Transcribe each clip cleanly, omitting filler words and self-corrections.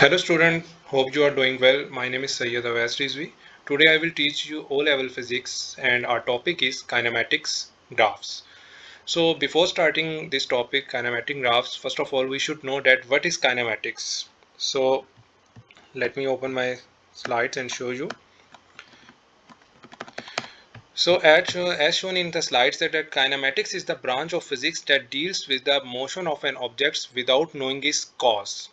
Hello student, hope you are doing well. My name is Syed Awais Rizvi. Today I will teach you O-level physics and our topic is kinematics graphs. So before starting this topic, kinematic graphs, first of all we should know that what is kinematics. So let me open my slides and show you. So as shown in the slides that kinematics is the branch of physics that deals with the motion of an object without knowing its cause.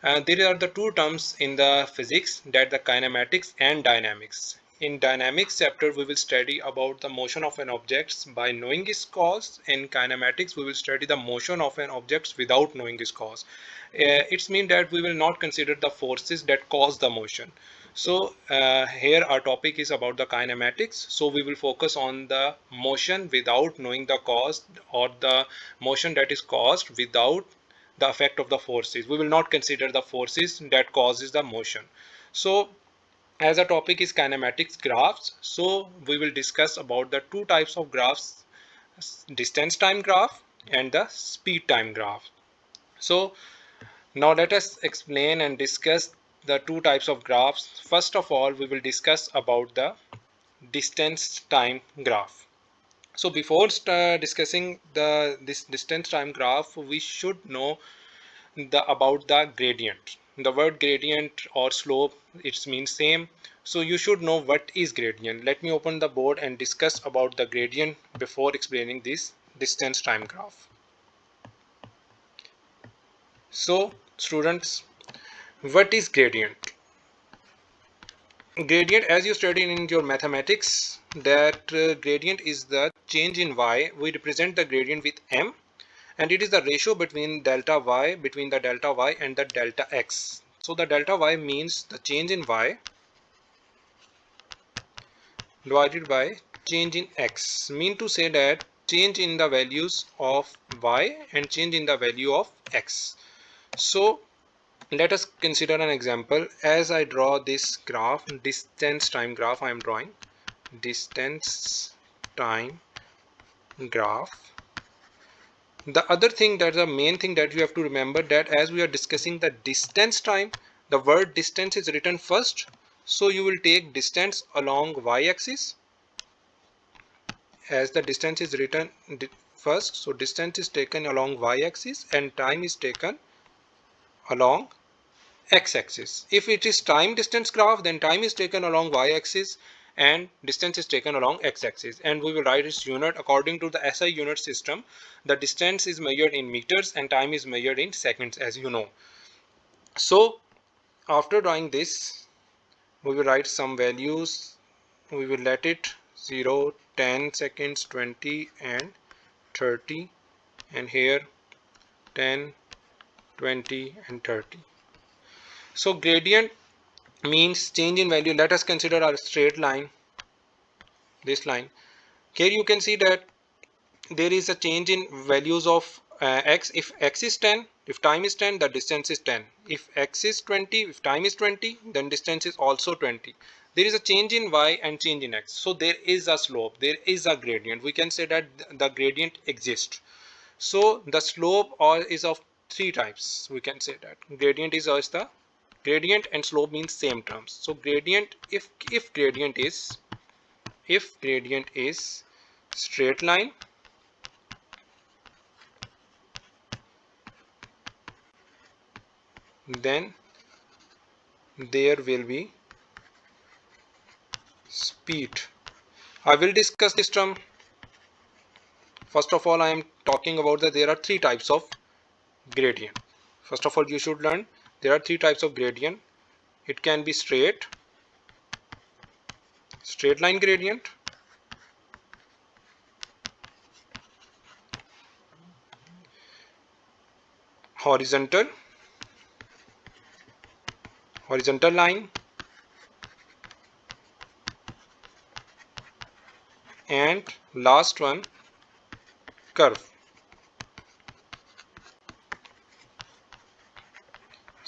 There are the two terms in the physics, that the kinematics and dynamics. In dynamics chapter we will study about the motion of an object by knowing its cause. In kinematics we will study the motion of an object without knowing its cause. It means that we will not consider the forces that cause the motion. So here our topic is about the kinematics. So we will focus on the motion without knowing the cause, or the motion that is caused without the effect of the forces. We will not consider the forces that causes the motion. So as a topic is kinematics graphs, so we will discuss about the two types of graphs, distance time graph and the speed time graph. So now let us explain and discuss the two types of graphs. First of all, we will discuss about the distance time graph. So before discussing this distance time graph, we should know about the gradient. The word gradient or slope, it means same. So you should know what is gradient. Let me open the board and discuss about the gradient before explaining this distance time graph. So students, what is gradient? Gradient, as you studied in your mathematics, that gradient is the change in y. We represent the gradient with m, and it is the ratio between the delta y and the delta x. So the delta y means the change in y divided by change in x, mean to say that change in the values of y and change in the value of x. So let us consider an example. As I draw this graph, distance time graph, I am drawing distance time graph. The other thing, that the main thing that you have to remember, that as we are discussing the distance time, the word distance is written first. So you will take distance along y-axis, as the distance is written first. So distance is taken along y-axis and time is taken along x-axis. If it is time distance graph, then time is taken along y-axis and distance is taken along x-axis, and we will write its unit according to the SI unit system. The distance is measured in meters and time is measured in seconds, as you know. So after drawing this, we will write some values. We will let it 0, 10 seconds, 20 and 30, and here 10, 20 and 30. So gradient means change in value. Let us consider our straight line, this line. Here you can see that there is a change in values of x. If x is 10, if time is 10, the distance is 10. If x is 20, if time is 20, then distance is also 20. There is a change in y and change in x. So there is a slope, there is a gradient. We can say that the gradient exists. So the slope is of three types. We can say that gradient is as the gradient and slope means same terms. So gradient, if gradient is straight line, then there will be speed. I will discuss this term. First of all, I am talking about that there are three types of gradient. First of all, you should learn there are three types of gradient. It can be straight line gradient, horizontal line, and last one, curve.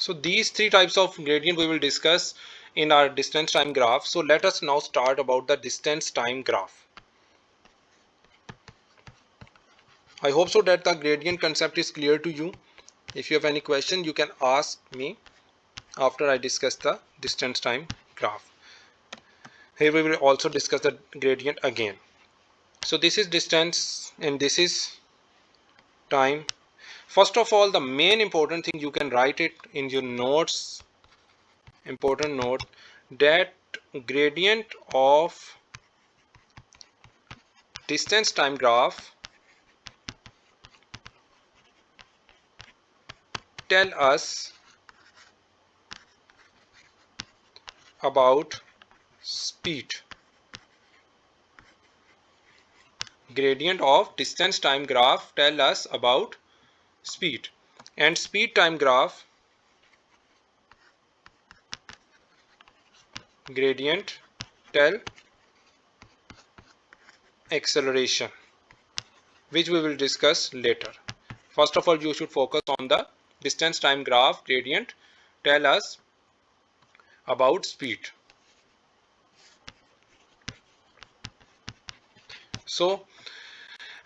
So these three types of gradient we will discuss in our distance time graph. So let us now start about the distance time graph. I hope so that the gradient concept is clear to you. If you have any question, you can ask me. after I discuss the distance time graph. Here we will also discuss the gradient again. So this is distance and this is time. First of all, the main important thing, you can write it in your notes, important note, that gradient of distance time graph tell us about speed. Gradient of distance time graph tell us about speed, and speed time graph gradient tell acceleration, which we will discuss later. First of all, you should focus on the distance time graph gradient tell us about speed. So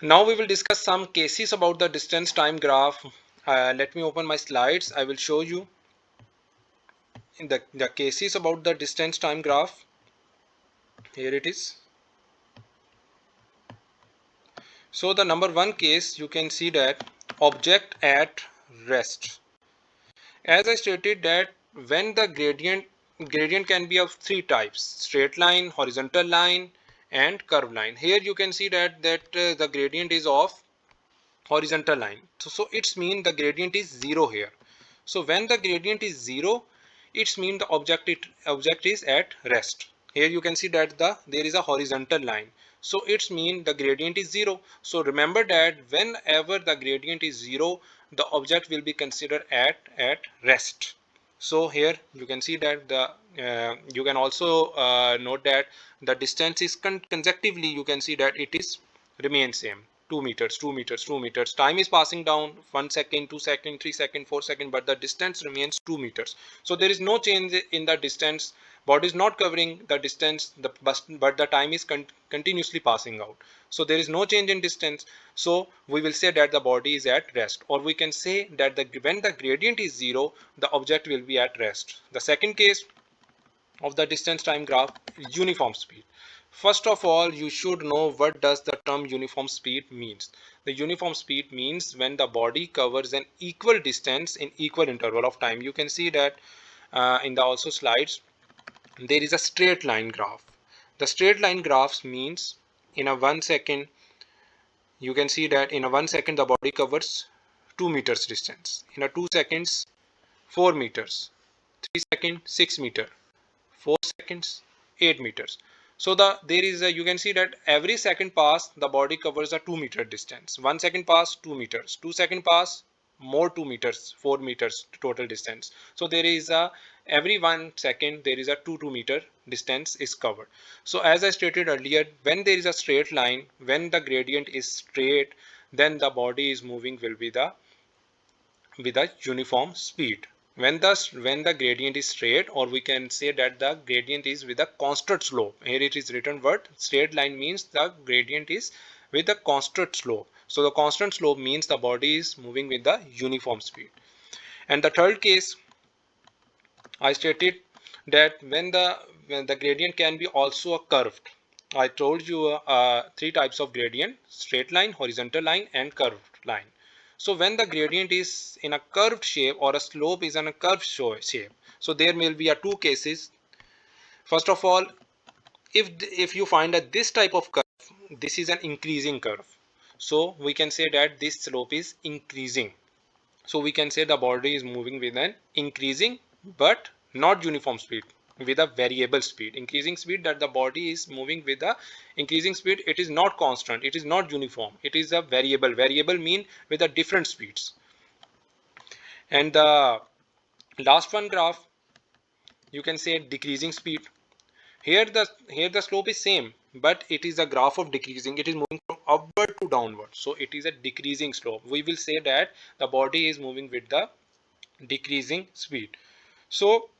now we will discuss some cases about the distance time graph. Let me open my slides. I will show you in the cases about the distance time graph. Here it is. So the number one case, you can see that object at rest. As I stated that when the gradient can be of three types: straight line, horizontal line, and curved line. Here you can see that the gradient is of horizontal line. So it's mean the gradient is zero here. So when the gradient is zero, it's mean the object is at rest. Here you can see that there is a horizontal line. So it's mean the gradient is zero. So remember that whenever the gradient is zero, the object will be considered at rest. So here you can see that you can also note that the distance is consecutively, you can see that it is remain same. 2 meters, 2 meters, 2 meters. Time is passing down, 1 second, 2 second, 3 second, 4 second, but the distance remains 2 meters. So there is no change in the distance. Body is not covering the distance, but the time is continuously passing out. So there is no change in distance. So we will say that the body is at rest, or we can say that when the gradient is zero, the object will be at rest. The second case of the distance time graph, uniform speed. First of all, you should know what does the term uniform speed means. The uniform speed means when the body covers an equal distance in equal interval of time. You can see that in the also slides, there is a straight line graph. The straight line graphs means in a 1 second, you can see that in a 1 second the body covers 2 meters distance. In a 2 seconds, 4 meters. 3 seconds, 6 meters. 4 seconds, 8 meters. So there is you can see that every second pass the body covers a 2 meter distance. 1 second pass, 2 meters. 2 second pass, more 2 meters, 4 meters total distance. So there is a every 1 second there is a 2 meter distance is covered. So as I stated earlier, when there is a straight line, when the gradient is straight, then the body is moving will be with a uniform speed. When the gradient is straight, or we can say that the gradient is with a constant slope. Here it is written word straight line means the gradient is with a constant slope. So the constant slope means the body is moving with the uniform speed. And the third case, I stated that when the gradient can be also a curved. I told you three types of gradient: straight line, horizontal line, and curved line. So when the gradient is in a curved shape or a slope is in a curved shape, so there will be a two cases. First of all, if you find that this type of curve, this is an increasing curve, so we can say that this slope is increasing. So we can say the body is moving with an increasing but not uniform speed, with a variable speed. Increasing speed, that the body is moving with a increasing speed. It is not constant, it is not uniform, it is a variable. Variable mean with a different speeds. And the last one graph, you can say decreasing speed. Here the slope is same, but it is a graph of decreasing. It is moving from upward to downward, so it is a decreasing slope. We will say that the body is moving with the decreasing speed. So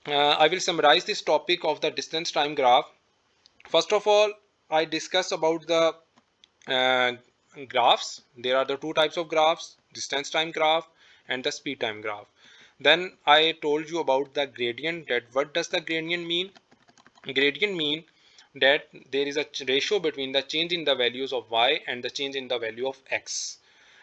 I will summarize this topic of the distance time graph. First of all, I discuss about the uh, graphs. There are the two types of graphs: distance time graph and the speed time graph. Then I told you about the gradient. That what does the gradient mean? Gradient mean that there is a ratio between the change in the values of y and the change in the value of x.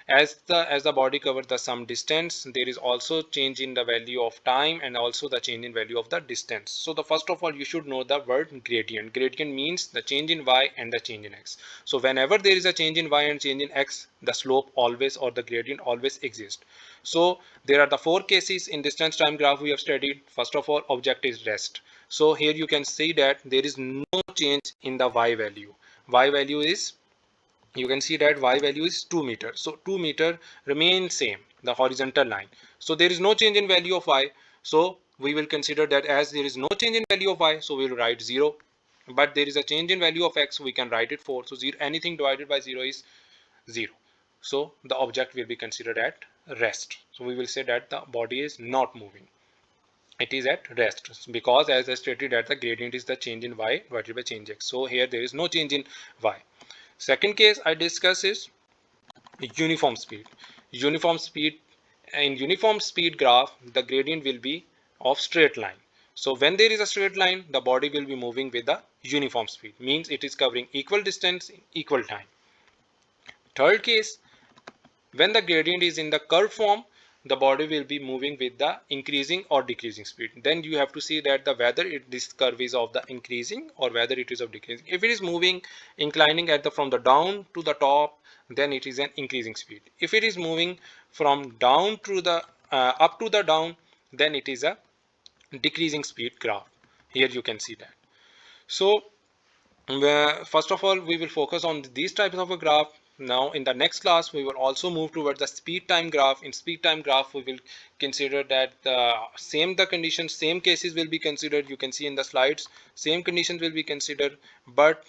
As the body covers the some distance, there is also change in the value of time and also the change in value of the distance. So the first of all, you should know the word gradient. Gradient means the change in y and the change in x. So whenever there is a change in y and change in x, the slope always or the gradient always exists. So there are the four cases in distance time graph we have studied. First of all, object is rest. So here you can see that there is no change in the y value. Y value is, you can see that y value is 2 meter. So 2 meter remains same, the horizontal line. So there is no change in value of y. So we will consider that as there is no change in value of y, so we will write 0. But there is a change in value of x, we can write it 4. So 0, anything divided by 0 is 0. So the object will be considered at rest. So we will say that the body is not moving. It is at rest because as I stated that the gradient is the change in y divided by change x. So here there is no change in y. Second case I discuss is uniform speed. Uniform speed, in uniform speed graph, the gradient will be of straight line. So when there is a straight line, the body will be moving with the uniform speed, means it is covering equal distance in equal time. Third case, when the gradient is in the curve form, the body will be moving with the increasing or decreasing speed. Then you have to see that the whether this curve is of the increasing or whether it is of decreasing. If it is moving inclining at the from the down to the top, then it is an increasing speed. If it is moving from down to the up to the down, then it is a decreasing speed graph. Here you can see that. So first of all, we will focus on these types of a graph. Now in the next class, we will also move towards the speed time graph. In speed time graph, we will consider that the conditions, same cases will be considered. You can see in the slides, same conditions will be considered, but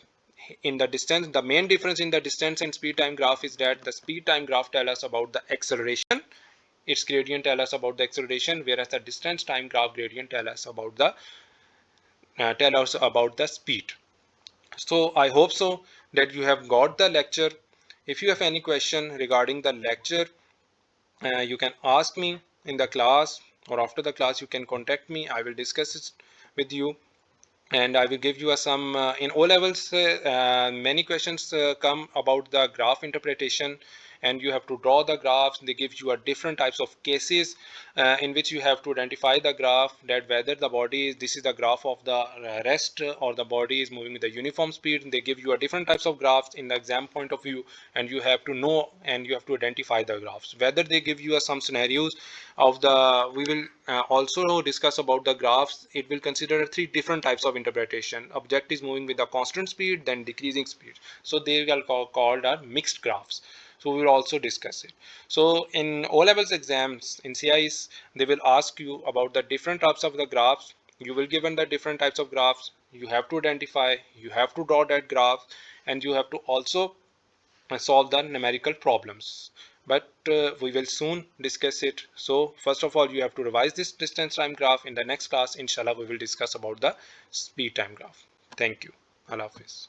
in the distance, the main difference in the distance and speed time graph is that the speed time graph tell us about the acceleration, its gradient tell us about the acceleration, whereas the distance time graph gradient tell us about the speed. So I hope so that you have got the lecture. If you have any question regarding the lecture, you can ask me in the class, or after the class you can contact me. I will discuss it with you, and I will give you some in O levels. Many questions come about the graph interpretation, and you have to draw the graphs. They give you a different types of cases in which you have to identify the graph, that whether the body is, this is the graph of the rest or the body is moving with the uniform speed. They give you a different types of graphs in the exam point of view, and you have to know and you have to identify the graphs. Whether they give you some scenarios of the, we will also discuss about the graphs. It will consider three different types of interpretation. Object is moving with a constant speed, then decreasing speed. So they are called are mixed graphs. So we will also discuss it. So in O levels exams, in CIs, they will ask you about the different types of the graphs. You will given the different types of graphs. You have to identify, you have to draw that graph, and you have to also solve the numerical problems. But we will soon discuss it. So first of all, you have to revise this distance time graph. In the next class, inshallah, we will discuss about the speed time graph. Thank you. Allah Hafiz.